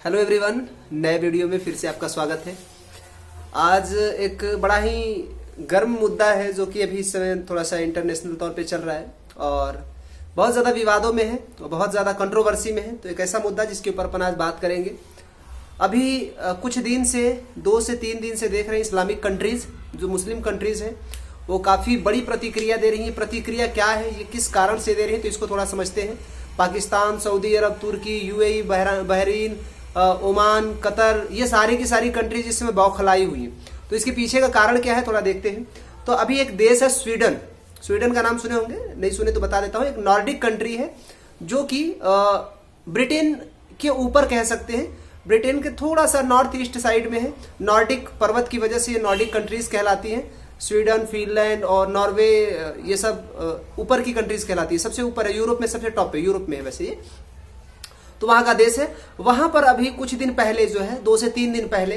Hello everyone, नए video में फिर से आपका स्वागत है। आज एक बड़ा ही गर्म मुद्दा है जो कि अभी इस समय थोड़ा सा इंटरनेशनल तौर पे चल रहा है और बहुत ज़्यादा विवादों में है, तो बहुत ज़्यादा कंट्रोवर्सी में है। तो एक ऐसा मुद्दा जिसके ऊपर अपन आज बात करेंगे। अभी कुछ दिन से 2 से 3 दिन से देख रहे हैं इस्लामिक कंट्रीज़, जो मुस्लिम कंट्रीज़ हैं, वो काफ़ी बड़ी प्रतिक्रिया दे रही हैं। प्रतिक्रिया क्या है, ये किस कारण से दे रही है, तो इसको थोड़ा समझते हैं। पाकिस्तान, सऊदी अरब, तुर्की, यूएई, बहरीन, ओमान, कतर, ये सारी की सारी कंट्रीज इसमें बौखलाई हुई हैं। तो इसके पीछे का कारण क्या है, थोड़ा देखते हैं। तो अभी एक देश है स्वीडन। स्वीडन का नाम सुने होंगे, नहीं सुने तो बता देता हूँ। एक नॉर्डिक कंट्री है जो कि ब्रिटेन के ऊपर कह सकते हैं, ब्रिटेन के थोड़ा सा नॉर्थ ईस्ट साइड में है। नॉर्डिक पर्वत की वजह से ये नॉर्डिक कंट्रीज कहलाती हैं। स्वीडन, फिनलैंड और नॉर्वे, ये सब ऊपर की कंट्रीज कहलाती है। सबसे ऊपर है, यूरोप में सबसे टॉप पे, यूरोप में है वैसे ये, तो वहां का देश है। वहां पर अभी कुछ दिन पहले जो है, 2 से 3 दिन पहले,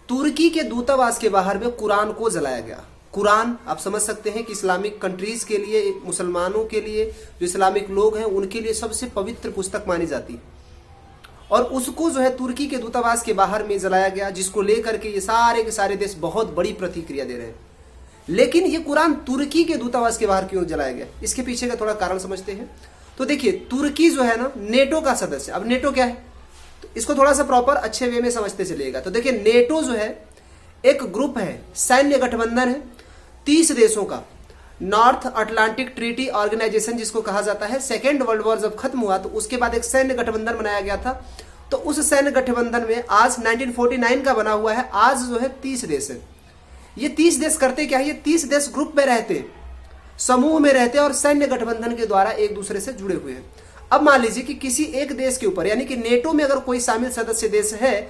तुर्की के दूतावास के बाहर में कुरान को जलाया गया। कुरान आप समझ सकते हैं कि इस्लामिक कंट्रीज के लिए, मुसलमानों के लिए, जो इस्लामिक लोग हैं उनके लिए सबसे पवित्र पुस्तक मानी जाती है। और उसको जो है तुर्की के दूतावास के बाहर में जलाया गया, जिसको लेकर के ये सारे के सारे देश बहुत बड़ी प्रतिक्रिया दे रहे हैं। लेकिन ये कुरान तुर्की के दूतावास के बाहर क्यों जलाया गया, इसके पीछे का थोड़ा कारण समझते हैं। तो देखिए, तुर्की जो है ना, नेटो का सदस्य। अब नेटो क्या है, तो इसको थोड़ा सा प्रॉपर अच्छे वे में समझते चलिएगा। तो देखिए, नेटो जो है एक ग्रुप है, सैन्य गठबंधन है 30 देशों का। नॉर्थ अटलांटिक ट्रीटी ऑर्गेनाइजेशन जिसको कहा जाता है। सेकेंड वर्ल्ड वॉर जब खत्म हुआ तो उसके बाद एक सैन्य गठबंधन बनाया गया था। तो उस सैन्य गठबंधन में आज 1949 का बना हुआ है, आज जो है 30 देश है। ये 30 देश करते क्या है, ये 30 देश ग्रुप में रहते हैं, समूह में रहते हैं और सैन्य गठबंधन के द्वारा एक दूसरे से जुड़े हुए हैं। अब मान लीजिए कि किसी एक देश के ऊपर, यानी कि नेटो में अगर कोई शामिल सदस्य देश है,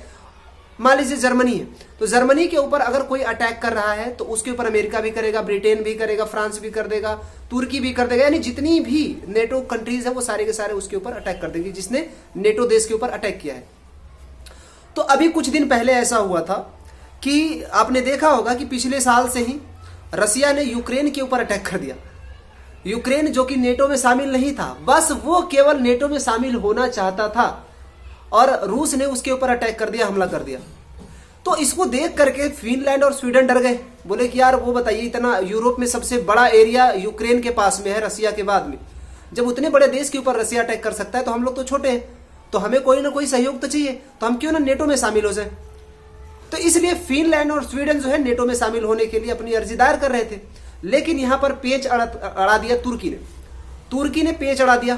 मान लीजिए जर्मनी है, तो जर्मनी के ऊपर अगर कोई अटैक कर रहा है तो उसके ऊपर अमेरिका भी करेगा, ब्रिटेन भी करेगा, फ्रांस भी कर देगा, तुर्की भी कर देगा। यानी जितनी भी नेटो कंट्रीज है वो सारे के सारे उसके ऊपर अटैक कर देंगे, जिसने नेटो देश के ऊपर अटैक किया है। तो अभी कुछ दिन पहले ऐसा हुआ था कि आपने देखा होगा कि पिछले साल से ही रसिया ने यूक्रेन के ऊपर अटैक कर दिया। यूक्रेन जो कि नेटो में शामिल नहीं था, बस वो केवल नेटो में शामिल होना चाहता था और रूस ने उसके ऊपर अटैक कर दिया, हमला कर दिया। तो इसको देख करके फिनलैंड और स्वीडन डर गए, बोले कि यार वो बताइए, इतना यूरोप में सबसे बड़ा एरिया यूक्रेन के पास में है, रसिया के बाद में, जब उतने बड़े देश के ऊपर रसिया अटैक कर सकता है तो हम लोग तो छोटे हैं, तो हमें कोई ना कोई सहयोग तो चाहिए, तो हम क्यों ना नेटो में शामिल हो जाए। तो इसलिए फिनलैंड और स्वीडन जो है नेटो में शामिल होने के लिए अपनी अर्जी दायर कर रहे थे। लेकिन यहां पर पेच अड़ा दिया तुर्की ने। तुर्की ने पेच अड़ा दिया।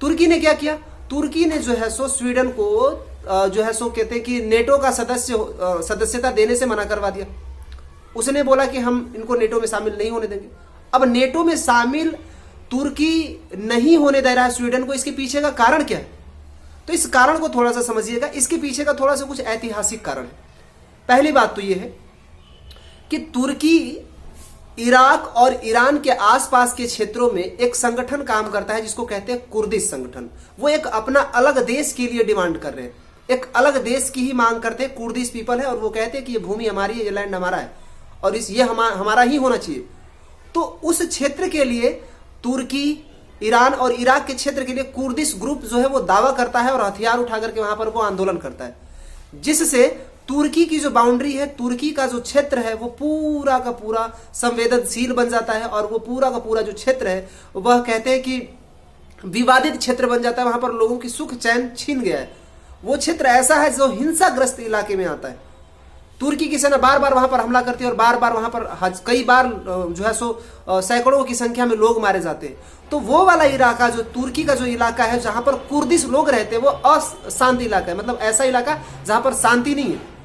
तुर्की ने क्या किया, तुर्की ने जो है सो स्वीडन को जो है सो कहते हैं कि नेटो का सदस्यता देने से मना करवा दिया। उसने बोला कि हम इनको नेटो में शामिल नहीं होने देंगे। अब नेटो में शामिल तुर्की नहीं होने दे रहा है स्वीडन को, इसके पीछे का कारण क्या है, तो इस कारण को थोड़ा सा समझिएगा। इसके पीछे का थोड़ा सा कुछ ऐतिहासिक कारण है। पहली बात तो यह है कि तुर्की इराक और ईरान के आसपास के क्षेत्रों में एक संगठन काम करता है जिसको कहते हैं कुर्दिश संगठन। वो एक अपना अलग देश के लिए डिमांड कर रहे हैं, एक अलग देश की ही मांग करते हैं। कुर्दिश पीपल है और वो कहते हैं कि ये भूमि हमारी है, ये लैंड हमारा है और ये हमारा ही होना चाहिए। तो उस क्षेत्र के लिए तुर्की, ईरान और इराक के क्षेत्र के लिए कुर्दिश ग्रुप जो है वो दावा करता है और हथियार उठा करके वहां पर वो आंदोलन करता है, जिससे तुर्की की जो बाउंड्री है, तुर्की का जो क्षेत्र है, वो पूरा का पूरा संवेदनशील बन जाता है और वो पूरा का पूरा जो क्षेत्र है वह कहते हैं कि विवादित क्षेत्र बन जाता है। वहां पर लोगों की सुख चैन छीन गया है। वो क्षेत्र ऐसा है जो हिंसाग्रस्त इलाके में आता है। तुर्की की सेना बार बार वहां पर हमला करती है और बार बार वहां पर कई बार जो है सो सैकड़ों की संख्या में लोग मारे जाते हैं। तो वो वाला इलाका, जो तुर्की का जो इलाका है जहां पर कुर्दिश लोग रहते हैं, वो अशांत इलाका है। मतलब ऐसा इलाका जहां पर शांति नहीं है।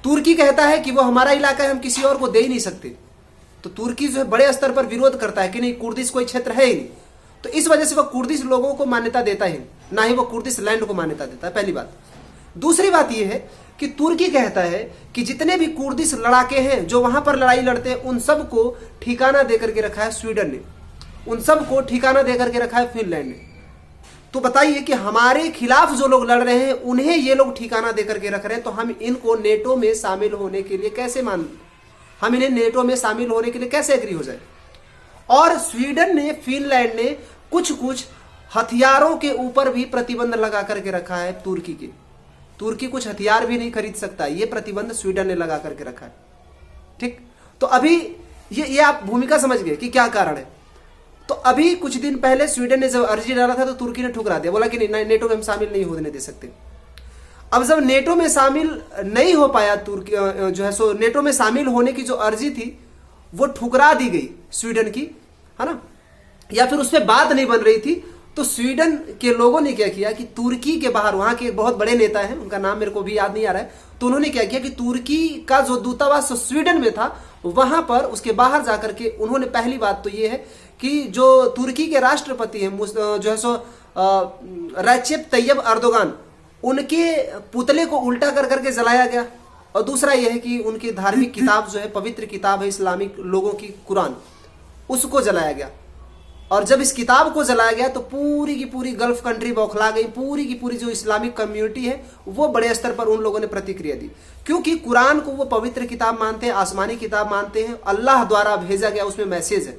तुर्की कहता है कि वो हमारा इलाका है, हम किसी और को दे ही नहीं सकते। तो तुर्की जो है बड़े स्तर पर विरोध करता है कि नहीं, कुर्दिश कोई क्षेत्र है ही नहीं। तो इस वजह से वो कुर्दिश लोगों को मान्यता देता ही ना ही वो कुर्दिश लैंड को मान्यता देता है, पहली बात। दूसरी बात यह है कि तुर्की कहता है कि जितने भी कुर्दिश लड़ाके हैं जो वहां पर लड़ाई लड़ते हैं, उन सबको ठिकाना देकर के रखा है स्वीडन ने, उन सबको ठिकाना देकर के रखा है फिनलैंड ने। तो बताइए कि हमारे खिलाफ जो लोग लड़ रहे हैं उन्हें ये लोग ठिकाना देकर के रख रहे हैं, तो हम इनको नेटो में शामिल होने के लिए कैसे हम इन्हें नेटो में शामिल होने के लिए कैसे एग्री हो जाए। और स्वीडन ने, फिनलैंड ने कुछ हथियारों के ऊपर भी प्रतिबंध लगा करके रखा है तुर्की के। तुर्की कुछ हथियार भी नहीं खरीद सकता। ये प्रतिबंध स्वीडन ने लगा करके रखा है। ठीक, तो अभी ये आप भूमिका समझ गए कि क्या कारण है। तो अभी कुछ दिन पहले स्वीडन ने जब अर्जी डाला था तो तुर्की ने ठुकरा दिया, बोला कि नहीं, नेटो में हम शामिल नहीं होने दे सकते। अब जब नेटो में शामिल नहीं हो पाया तुर्की जो है सो नेटो में शामिल होने की जो अर्जी थी वो ठुकरा दी गई स्वीडन की, है ना, या फिर उस पर बात नहीं बन रही थी। तो स्वीडन के लोगों ने क्या किया कि तुर्की के बाहर, वहां के एक बहुत बड़े नेता हैं, उनका नाम मेरे को भी याद नहीं आ रहा है, तो उन्होंने क्या किया कि तुर्की का जो दूतावास स्वीडन में था वहां पर उसके बाहर जाकर के उन्होंने, पहली बात तो ये है कि जो तुर्की के राष्ट्रपति हैं जो है सो रेसेप तैयब अर्दोगान, उनके पुतले को उल्टा कर करके जलाया गया। और दूसरा यह है कि उनकी धार्मिक किताब जो है, पवित्र किताब है इस्लामिक लोगों की, कुरान, उसको जलाया गया। और जब इस किताब को जलाया गया तो पूरी की पूरी गल्फ कंट्री बौखला गई, पूरी की पूरी जो इस्लामिक कम्युनिटी है वो बड़े स्तर पर उन लोगों ने प्रतिक्रिया दी, क्योंकि कुरान को वो पवित्र किताब मानते हैं, आसमानी किताब मानते हैं, अल्लाह द्वारा भेजा गया उसमें मैसेज है।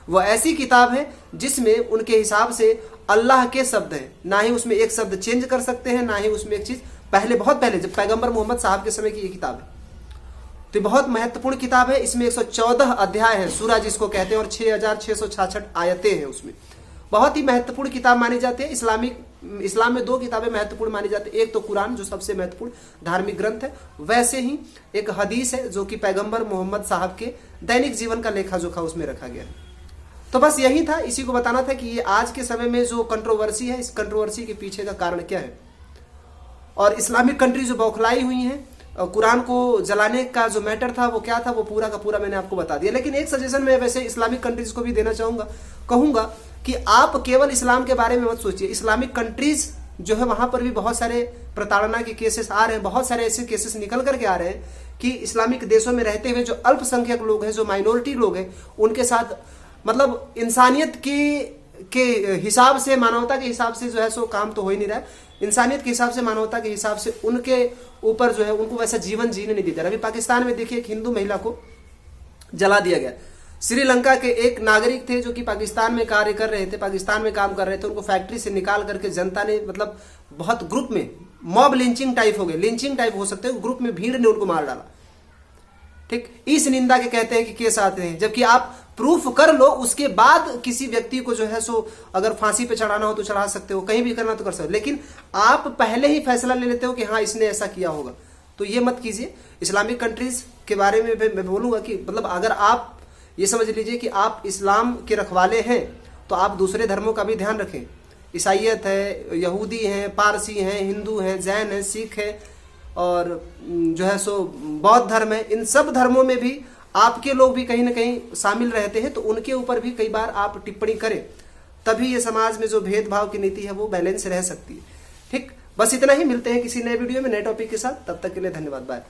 वह ऐसी किताब है जिसमें उनके हिसाब से अल्लाह के शब्द हैं, ना ही उसमें एक शब्द चेंज कर सकते हैं, ना ही उसमें एक चीज, पहले बहुत पहले जब पैगंबर मोहम्मद साहब के समय की ये किताब है, तो बहुत महत्वपूर्ण किताब है। इसमें 114 अध्याय है, सूरा जिसको कहते हैं, और 6666 आयतें हैं उसमें। बहुत ही महत्वपूर्ण किताब मानी जाती है। इस्लाम में 2 किताबें महत्वपूर्ण मानी जाती है, एक तो कुरान जो सबसे महत्वपूर्ण धार्मिक ग्रंथ है, वैसे ही एक हदीस है जो कि पैगंबर मोहम्मद साहब के दैनिक जीवन का लेखा जोखा उसमें रखा गया है। तो बस यही था, इसी को बताना था कि ये आज के समय में जो कंट्रोवर्सी है, इस कंट्रोवर्सी के पीछे का कारण क्या है। और इस्लामिक कंट्री जो बौखलाई हुई हैं, कुरान को जलाने का जो मैटर था वो क्या था, वो पूरा का पूरा मैंने आपको बता दिया। लेकिन एक सजेशन मैं वैसे इस्लामिक कंट्रीज को भी देना चाहूंगा, कहूंगा कि आप केवल इस्लाम के बारे में मत सोचिए। इस्लामिक कंट्रीज जो है वहां पर भी बहुत सारे प्रताड़ना के केसेस आ रहे हैं, बहुत सारे ऐसे केसेस निकल करके आ रहे हैं कि इस्लामिक देशों में रहते हुए जो अल्पसंख्यक लोग हैं, जो माइनॉरिटी लोग हैं, उनके साथ मतलब इंसानियत के हिसाब से, मानवता के हिसाब से जो है सो काम तो हो ही नहीं रहा है। इंसानियत के हिसाब से, मानवता के हिसाब से उनके ऊपर जो है उनको वैसा जीवन जीने नहीं देता। अभी पाकिस्तान में देखिए, एक हिंदू महिला को जला दिया गया। श्रीलंका के एक नागरिक थे जो कि पाकिस्तान में कार्य कर रहे थे, पाकिस्तान में काम कर रहे थे, उनको फैक्ट्री से निकाल करके जनता ने, मतलब बहुत ग्रुप में, मॉब लिंचिंग टाइप हो गए, लिंचिंग टाइप हो सकते हैं, ग्रुप में भीड़ ने उनको मार डाला। ठीक, इस निंदा के कहते हैं कि केस आते हैं, जबकि आप प्रूफ कर लो, उसके बाद किसी व्यक्ति को जो है सो अगर फांसी पे चढ़ाना हो तो चढ़ा सकते हो, कहीं भी करना तो कर सकते हो, लेकिन आप पहले ही फैसला ले लेते हो कि हाँ इसने ऐसा किया होगा, तो ये मत कीजिए। इस्लामिक कंट्रीज के बारे में मैं बोलूंगा कि मतलब अगर आप ये समझ लीजिए कि आप इस्लाम के रखवाले हैं तो आप दूसरे धर्मों का भी ध्यान रखें। ईसाइयत है, यहूदी हैं, पारसी हैं, हिंदू हैं, जैन हैं, सिख है, और जो है सो बौद्ध धर्म है, इन सब धर्मों में भी आपके लोग भी कहीं ना कहीं शामिल रहते हैं, तो उनके ऊपर भी कई बार आप टिप्पणी करें, तभी ये समाज में जो भेदभाव की नीति है वो बैलेंस रह सकती है। ठीक, बस इतना ही, मिलते हैं किसी नए वीडियो में नए टॉपिक के साथ, तब तक के लिए धन्यवाद, बाय।